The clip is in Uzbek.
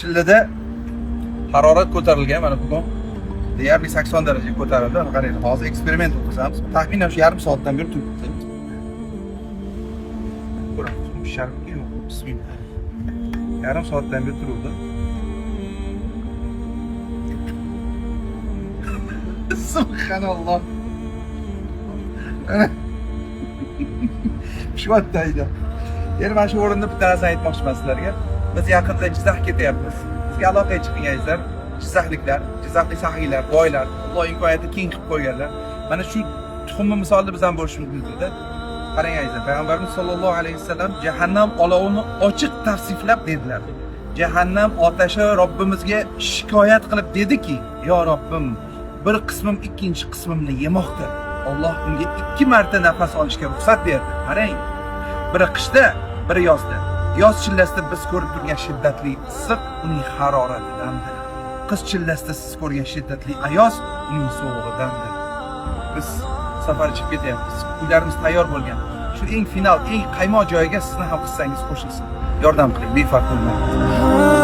Chillida harorat ko'tarilgan mana bugun. Deyarli 80 darajaga ko'tarildi. Qarang, hozir eksperiment o'tkazamiz. Taxminan shu yarim soatdan beri turibdi. Ko'ramiz, sharqi yo'q. Bismillah. Yarim soatdan beri turibdi. Subhanalloh. Pishvatdaydi. Endi mana shu o'rinda bitta narsa aytmoqchiman sizlarga. Biz yaqinda Jizzax ketyapmiz. Sizga aloqaga chiqingizlar, Jizzaxliklar, Jizzaxlik sahiylar, boylar, Alloh imkoniyatni keng qilib qo'yganlar. Mana shu tuxumni misolida biz ham bo'lishimiz mumkin-da. Qarang azizlar, Payg'ambarimiz sollallohu alayhi vasallam jahannam olovini ochiq tavsiflab dedilar. Jahannam otashi Robbimizga shikoyat qilib dediki: "Yo Robbim, bir qismim ikkinchi qismimni yemoqda." Alloh unga 2 marta nafas olishga ruxsat berdi. Qarang, biri qishda, biri yozda. Yoz chillasida biz ko'rib turgan shiddatli issiq uning haroratidandir. Qish chillasida siz ko'rgan shiddatli ayoz uning sovugidandir. Biz safar chiqib ketyapmiz. Uylarimiz tayyor bo'lgan. Shu eng final, eng qaymoq joyiga sizni ham qissangiz qo'shilsin. Yordam qiling, befarq bo'lmang.